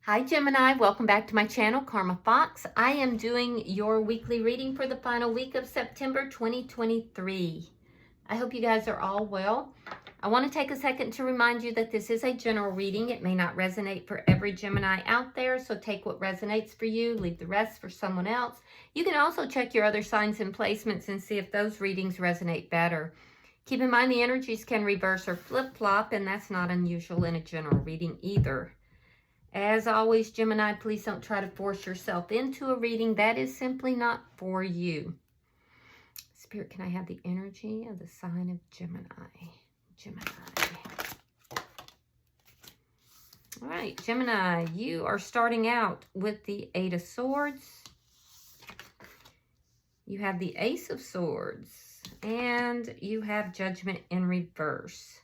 Hi Gemini, welcome back to my channel, Karma Fox. I am doing your weekly reading for the final week of September 2023. I hope you guys are all well. I want to take a second to remind you that this is a general reading. It may not resonate for every Gemini out there, so take what resonates for you, leave the rest for someone else. You can also check your other signs and placements and see if those readings resonate better. Keep in mind the energies can reverse or flip-flop, and that's not unusual in a general reading either. As always, Gemini, please don't try to force yourself into a reading. That is simply not for you. Spirit, can I have the energy of the sign of Gemini? Gemini. All right, Gemini, you are starting out with the Eight of Swords. You have the Ace of Swords. And you have Judgment in reverse.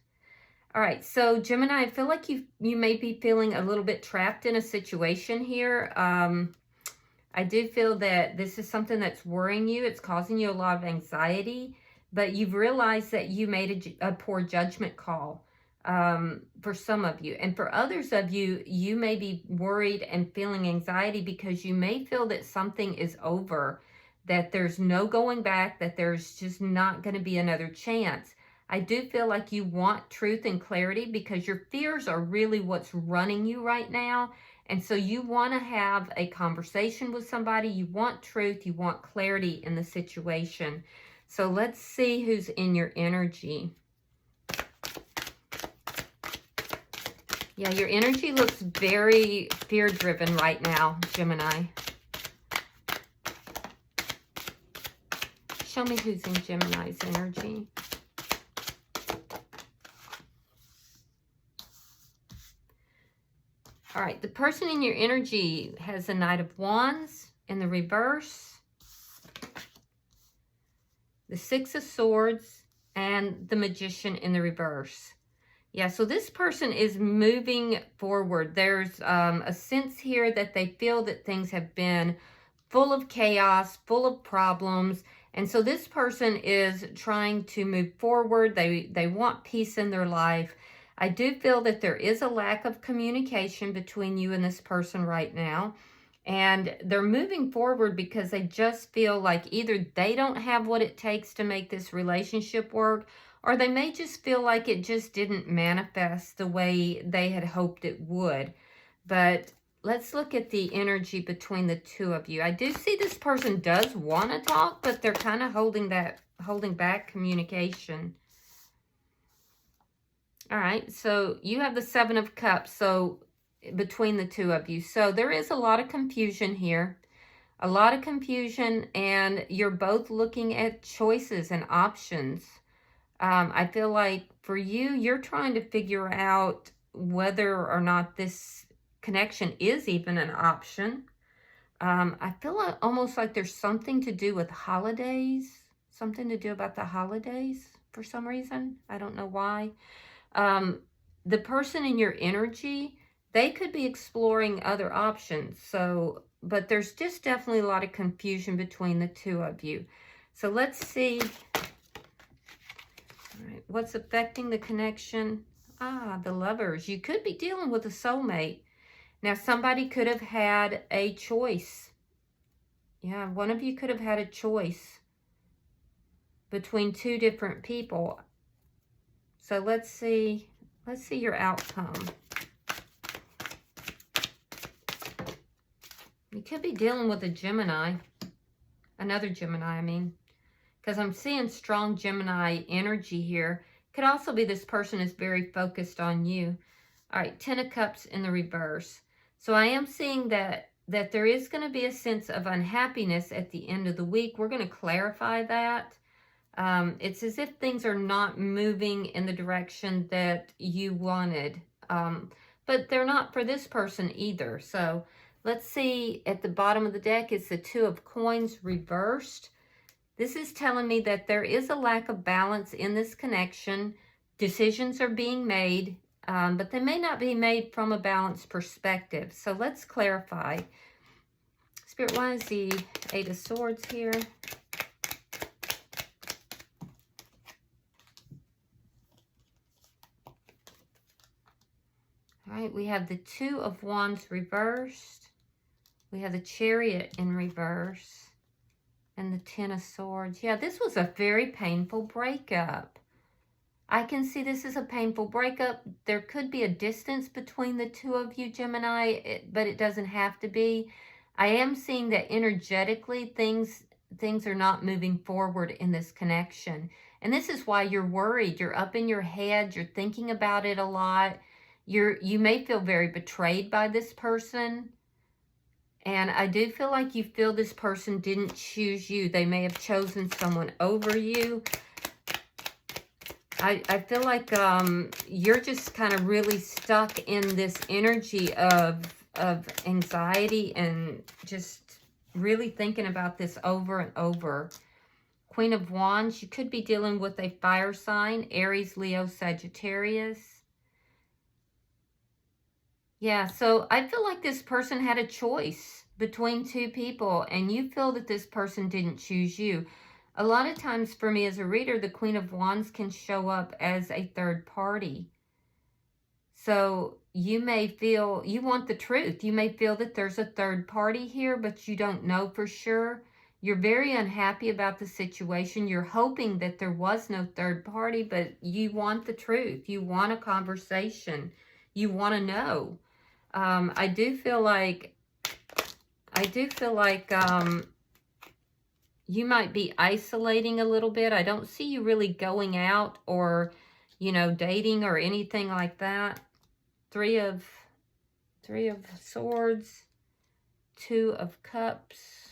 All right, so Gemini, I feel like you may be feeling a little bit trapped in a situation here. I do feel that this is something that's worrying you. It's causing you a lot of anxiety, but you've realized that you made a poor judgment call for some of you. And for others of you, you may be worried and feeling anxiety because you may feel that something is over, that there's no going back, that there's just not going to be another chance. I do feel like you want truth and clarity because your fears are really what's running you right now. And so you want to have a conversation with somebody. You want truth. You want clarity in the situation. So let's see who's in your energy. Yeah, your energy looks very fear-driven right now, Gemini. Show me who's in Gemini's energy. All right, the person in your energy has the Knight of Wands in the reverse, the Six of Swords, and the Magician in the reverse. Yeah, so this person is moving forward. There's a sense here that they feel that things have been full of chaos, full of problems. And so this person is trying to move forward. They want peace in their life. I do feel that there is a lack of communication between you and this person right now. And they're moving forward because they just feel like either they don't have what it takes to make this relationship work, or they may just feel like it just didn't manifest the way they had hoped it would. But let's look at the energy between the two of you. I do see this person does want to talk, but they're kind of holding back communication. All right, so you have the Seven of Cups, so between the two of you. So there is a lot of confusion here, a lot of confusion, and you're both looking at choices and options. I feel like for you, you're trying to figure out whether or not this connection is even an option. I feel like almost like there's something to do with holidays, something to do about the holidays for some reason. I don't know why. The person in your energy, they could be exploring other options. So, but there's just definitely a lot of confusion between the two of you. So let's see. All right, what's affecting the connection? The Lovers. You could be dealing with a soulmate. Now, somebody could have had a choice. Yeah, one of you could have had a choice between two different people. So let's see your outcome. You could be dealing with a Gemini, another Gemini, I mean, because I'm seeing strong Gemini energy here. Could also be this person is very focused on you. All right, Ten of Cups in the reverse. So I am seeing that there is going to be a sense of unhappiness at the end of the week. We're going to clarify that. It's as if things are not moving in the direction that you wanted. But they're not for this person either. So let's see, at the bottom of the deck, it's the Two of Coins reversed. This is telling me that there is a lack of balance in this connection. Decisions are being made, but they may not be made from a balanced perspective. So let's clarify. Spirit, why is the Eight of Swords here? right, we have the Two of Wands reversed. We have the Chariot in reverse. And the Ten of Swords. Yeah, this was a very painful breakup. I can see this as a painful breakup. There could be a distance between the two of you, Gemini, but it doesn't have to be. I am seeing that energetically things are not moving forward in this connection. And this is why you're worried. You're up in your head. You're thinking about it a lot. You may feel very betrayed by this person. And I do feel like you feel this person didn't choose you. They may have chosen someone over you. I feel like you're just kind of really stuck in this energy of anxiety and just really thinking about this over and over. Queen of Wands, you could be dealing with a fire sign, Aries, Leo, Sagittarius. Yeah, so I feel like this person had a choice between two people, and you feel that this person didn't choose you. A lot of times for me as a reader, the Queen of Wands can show up as a third party. So you may feel, you want the truth. You may feel that there's a third party here, but you don't know for sure. You're very unhappy about the situation. You're hoping that there was no third party, but you want the truth. You want a conversation. You want to know. I do feel like you might be isolating a little bit. I don't see you really going out or, you know, dating or anything like that. Three of Swords, Two of Cups,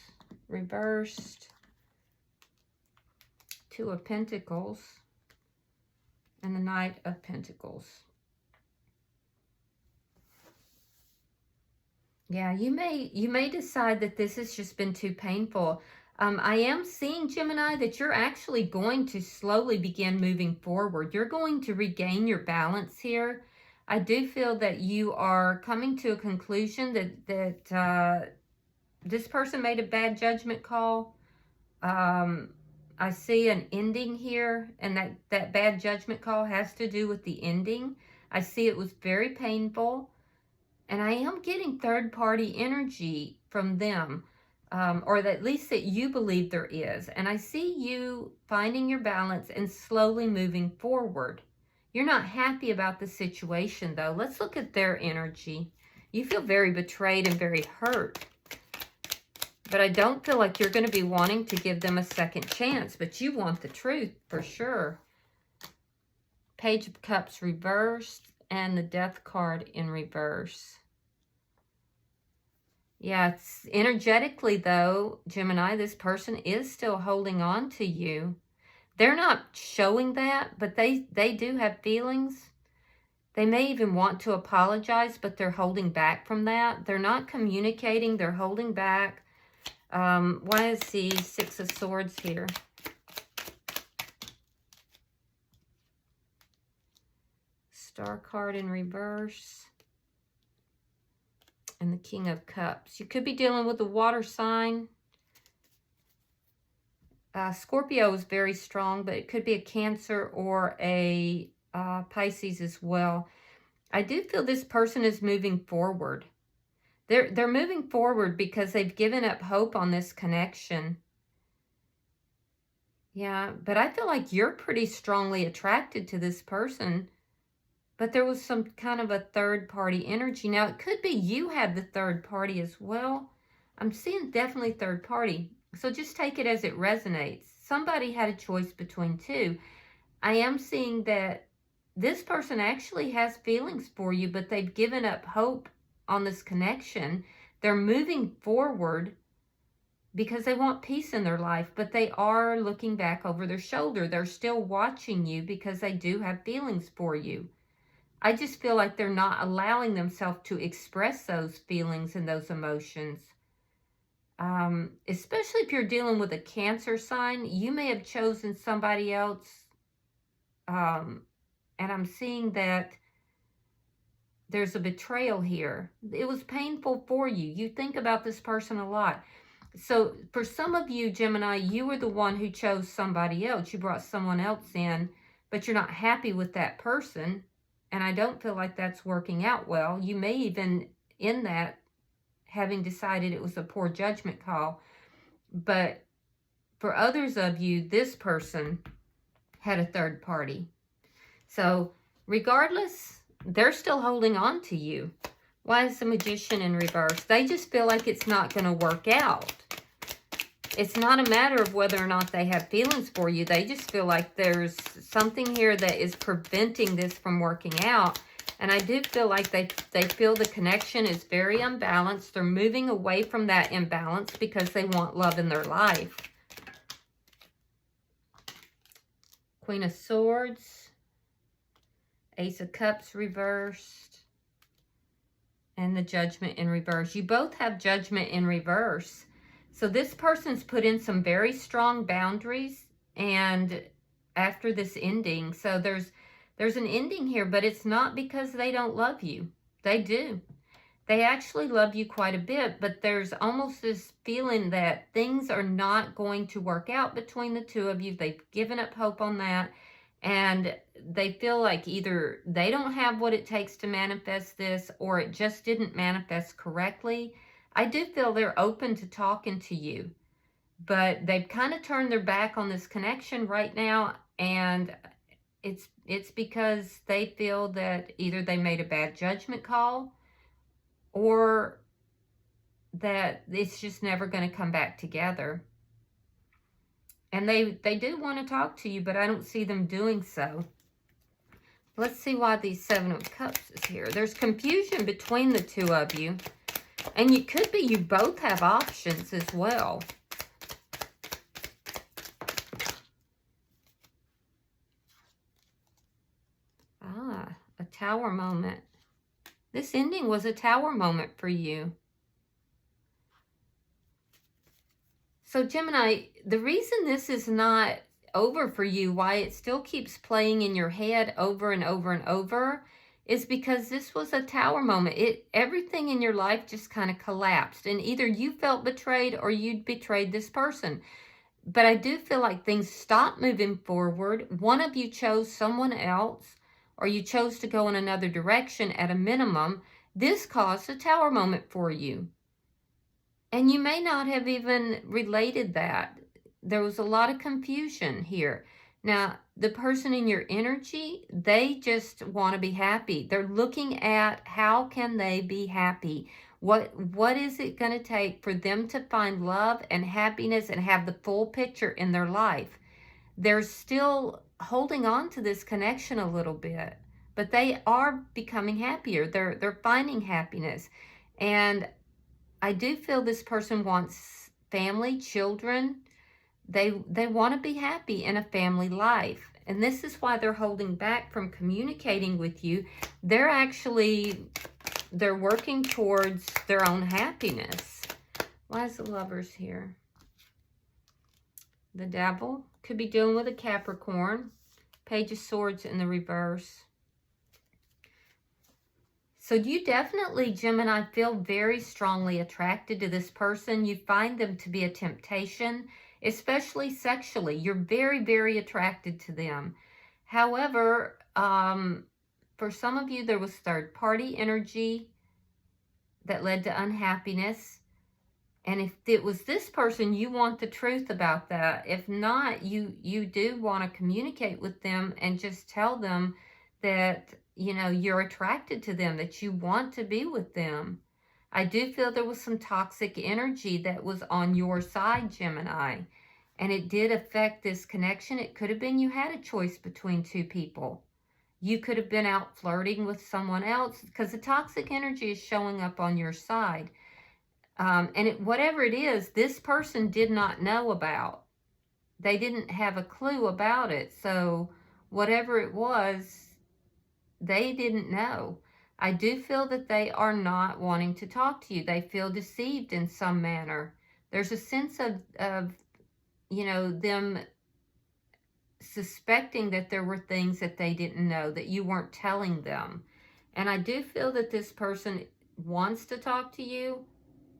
reversed, Two of Pentacles, and the Knight of Pentacles. Yeah, you may decide that this has just been too painful. I am seeing, Gemini, that you're actually going to slowly begin moving forward. You're going to regain your balance here. I do feel that you are coming to a conclusion that this person made a bad judgment call. I see an ending here, and that bad judgment call has to do with the ending. I see it was very painful. And I am getting third-party energy from them, or at least that you believe there is. And I see you finding your balance and slowly moving forward. You're not happy about the situation, though. Let's look at their energy. You feel very betrayed and very hurt. But I don't feel like you're going to be wanting to give them a second chance, but you want the truth for sure. Page of Cups reversed. And the Death card in reverse. Yeah, it's energetically though, Gemini, this person is still holding on to you. They're not showing that, but they do have feelings. They may even want to apologize, but they're holding back from that. They're not communicating. They're holding back. Why is the Six of Swords here? Star card in reverse. And the King of Cups. You could be dealing with a water sign. Scorpio is very strong, but it could be a Cancer or a Pisces as well. I do feel this person is moving forward. They're moving forward because they've given up hope on this connection. Yeah, but I feel like you're pretty strongly attracted to this person. But there was some kind of a third-party energy. Now, it could be you have the third party as well. I'm seeing definitely third party. So just take it as it resonates. Somebody had a choice between two. I am seeing that this person actually has feelings for you, but they've given up hope on this connection. They're moving forward because they want peace in their life, but they are looking back over their shoulder. They're still watching you because they do have feelings for you. I just feel like they're not allowing themselves to express those feelings and those emotions. Especially if you're dealing with a Cancer sign, you may have chosen somebody else. And I'm seeing that there's a betrayal here. It was painful for you. You think about this person a lot. So for some of you, Gemini, you were the one who chose somebody else. You brought someone else in, but you're not happy with that person. And I don't feel like that's working out well. You may even, in that, having decided it was a poor judgment call. But for others of you, this person had a third party. So regardless, they're still holding on to you. Why is the Magician in reverse? They just feel like it's not going to work out. It's not a matter of whether or not they have feelings for you. They just feel like there's something here that is preventing this from working out. And I do feel like they feel the connection is very unbalanced. They're moving away from that imbalance because they want love in their life. Queen of Swords. Ace of Cups reversed. And the Judgment in reverse. You both have Judgment in reverse. So this person's put in some very strong boundaries and after this ending. So there's an ending here, but it's not because they don't love you. They do. They actually love you quite a bit, but there's almost this feeling that things are not going to work out between the two of you. They've given up hope on that. And they feel like either they don't have what it takes to manifest this or it just didn't manifest correctly. I do feel they're open to talking to you, but they've kind of turned their back on this connection right now, and it's because they feel that either they made a bad judgment call or that it's just never going to come back together. And they do want to talk to you, but I don't see them doing so. Let's see why these Seven of Cups is here. There's confusion between the two of you. And you could be, you both have options as well. Ah, a Tower moment. This ending was a Tower moment for you. So Gemini, the reason this is not over for you, why it still keeps playing in your head over and over and over, is because this was a Tower moment. Everything in your life just kind of collapsed. And either you felt betrayed or you'd betrayed this person. But I do feel like things stopped moving forward. One of you chose someone else, or you chose to go in another direction at a minimum. This caused a Tower moment for you. And you may not have even related that. There was a lot of confusion here. Now, the person in your energy, they just want to be happy. They're looking at how can they be happy? What is it going to take for them to find love and happiness and have the full picture in their life? They're still holding on to this connection a little bit, but they are becoming happier. They're finding happiness. And I do feel this person wants family, children. They want to be happy in a family life. And this is why they're holding back from communicating with you. They're working towards their own happiness. Why is the Lovers here? The Devil. Could be dealing with a Capricorn. Page of Swords in the reverse. So you definitely, Gemini, feel very strongly attracted to this person. You find them to be a temptation, especially sexually. You're very, very attracted to them. However, for some of you, there was third-party energy that led to unhappiness. And if it was this person, you want the truth about that. If not, you do want to communicate with them and just tell them that, you know, you're attracted to them, that you want to be with them. I do feel there was some toxic energy that was on your side, Gemini. And it did affect this connection. It could have been you had a choice between two people. You could have been out flirting with someone else because the toxic energy is showing up on your side. Whatever it is, this person did not know about. They didn't have a clue about it. So whatever it was, they didn't know. I do feel that they are not wanting to talk to you. They feel deceived in some manner. There's a sense of you know, them suspecting that there were things that they didn't know, that you weren't telling them. And I do feel that this person wants to talk to you.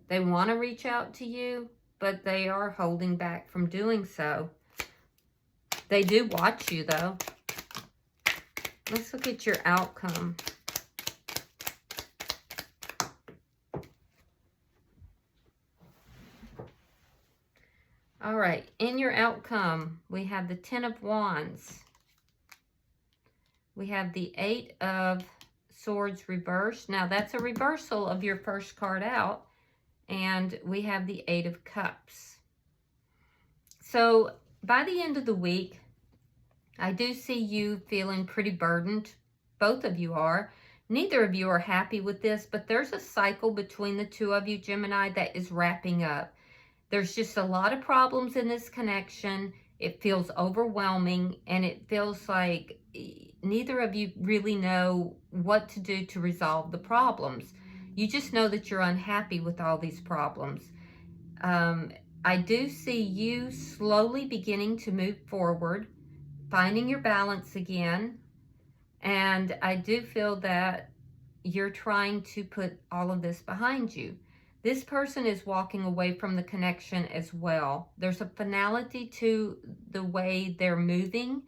They want to reach out to you, but they are holding back from doing so. They do watch you, though. Let's look at your outcome. All right, in your outcome, we have the 10 of Wands. We have the 8 of Swords reversed. Now, that's a reversal of your first card out. And we have the 8 of Cups. So, by the end of the week, I do see you feeling pretty burdened. Both of you are. Neither of you are happy with this, but there's a cycle between the two of you, Gemini, that is wrapping up. There's just a lot of problems in this connection. It feels overwhelming, and it feels like neither of you really know what to do to resolve the problems. You just know that you're unhappy with all these problems. I do see you slowly beginning to move forward, finding your balance again. And I do feel that you're trying to put all of this behind you. This person is walking away from the connection as well. There's a finality to the way they're moving.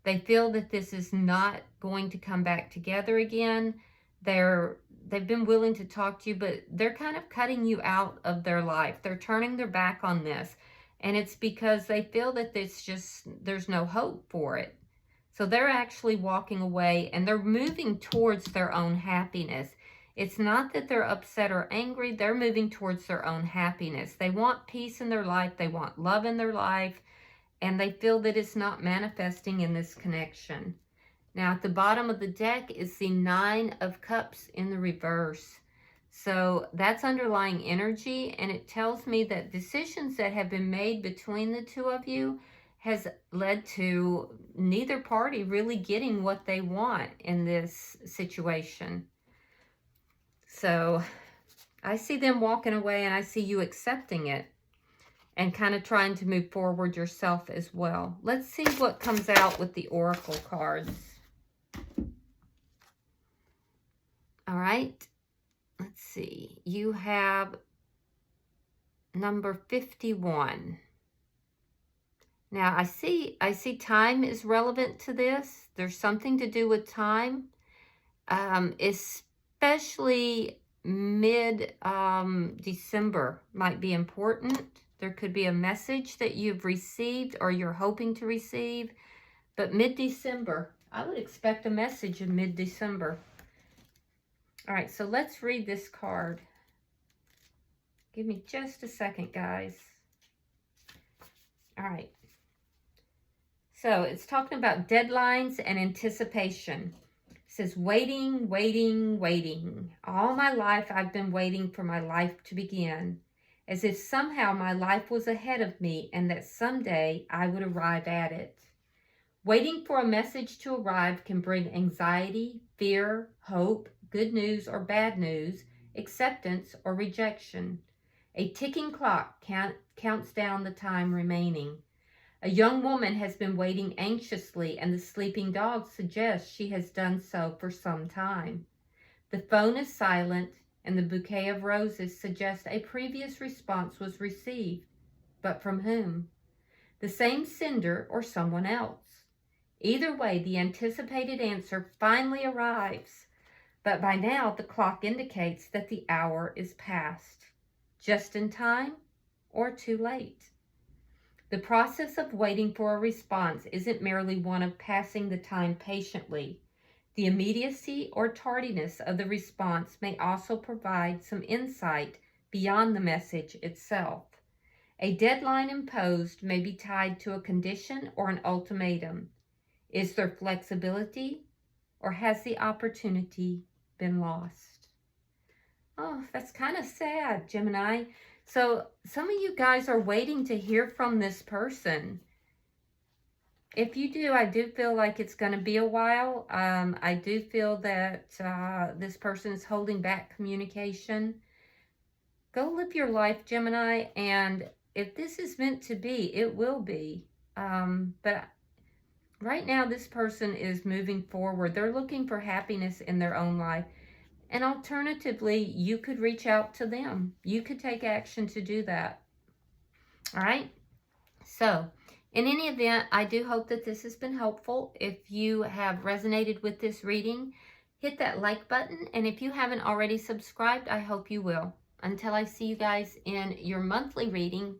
They feel that this is not going to come back together again. They've been willing to talk to you, but they're kind of cutting you out of their life. They're turning their back on this. And it's because they feel that there's no hope for it. So they're actually walking away, and they're moving towards their own happiness. It's not that they're upset or angry. They're moving towards their own happiness. They want peace in their life. They want love in their life. And they feel that it's not manifesting in this connection. Now, at the bottom of the deck is the 9 of Cups in the reverse. So that's underlying energy. And it tells me that decisions that have been made between the two of you has led to neither party really getting what they want in this situation. So I see them walking away, and I see you accepting it and kind of trying to move forward yourself as well. Let's see what comes out with the Oracle cards. All right. Let's see. You have number 51. Now, I see time is relevant to this. There's something to do with time, especially mid-December might be important. There could be a message that you've received or you're hoping to receive. But mid-December, I would expect a message in mid-December. All right, so let's read this card. Give me just a second, guys. All right. So it's talking about deadlines and anticipation. It says, waiting, waiting, waiting. All my life I've been waiting for my life to begin, as if somehow my life was ahead of me and that someday I would arrive at it. Waiting for a message to arrive can bring anxiety, fear, hope, good news or bad news, acceptance or rejection. A ticking clock counts down the time remaining. A young woman has been waiting anxiously, and the sleeping dog suggests she has done so for some time. The phone is silent, and the bouquet of roses suggests a previous response was received. But from whom? The same sender or someone else. Either way, the anticipated answer finally arrives. But by now, the clock indicates that the hour is past. Just in time or too late. The process of waiting for a response isn't merely one of passing the time patiently. The immediacy or tardiness of the response may also provide some insight beyond the message itself. A deadline imposed may be tied to a condition or an ultimatum. Is there flexibility, or has the opportunity been lost? Oh, that's kind of sad, Gemini. So some of you guys are waiting to hear from this person. If you do, I do feel like it's going to be a while. I do feel that this person is holding back communication. Go live your life, Gemini, and if this is meant to be, it will be. But right now, this person is moving forward. They're looking for happiness in their own life. And alternatively, you could reach out to them. You could take action to do that. All right? So, In any event, I do hope that this has been helpful. If you have resonated with this reading, hit that like button. And if you haven't already subscribed, I hope you will. Until I see you guys in your monthly reading,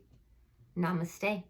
namaste.